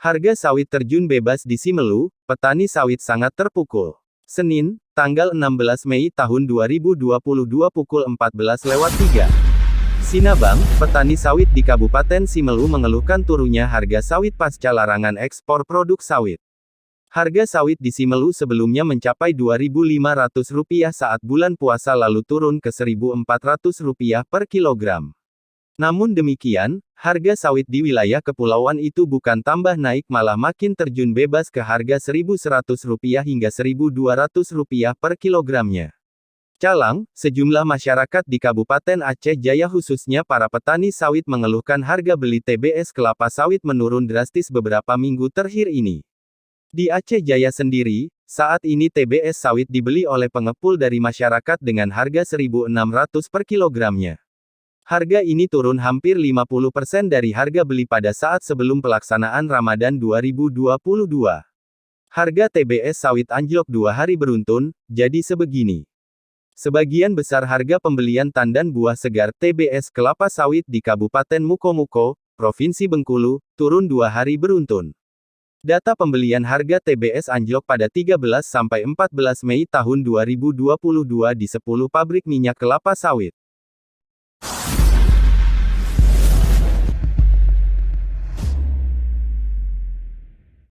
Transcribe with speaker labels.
Speaker 1: Harga sawit terjun bebas di Simelu, petani sawit sangat terpukul. Senin, tanggal 16 Mei tahun 2022 pukul 14.03. Sinabang, petani sawit di Kabupaten Simelu mengeluhkan turunnya harga sawit pasca larangan ekspor produk sawit. Harga sawit di Simelu sebelumnya mencapai Rp2.500 saat bulan puasa lalu turun ke Rp1.400 per kilogram. Namun demikian, harga sawit di wilayah kepulauan itu bukan tambah naik malah makin terjun bebas ke harga Rp1.100 hingga Rp1.200 per kilogramnya. Calang, sejumlah masyarakat di Kabupaten Aceh Jaya khususnya para petani sawit mengeluhkan harga beli TBS kelapa sawit menurun drastis beberapa minggu terakhir ini. Di Aceh Jaya sendiri, saat ini TBS sawit dibeli oleh pengepul dari masyarakat dengan harga Rp1.600 per kilogramnya. Harga ini turun hampir 50% dari harga beli pada saat sebelum pelaksanaan Ramadan 2022. Harga TBS sawit anjlok 2 hari beruntun, jadi sebegini. Sebagian besar harga pembelian tandan buah segar TBS kelapa sawit di Kabupaten Mukomuko, Provinsi Bengkulu, turun 2 hari beruntun. Data pembelian harga TBS anjlok pada 13–14 Mei tahun 2022 di 10 pabrik minyak kelapa sawit.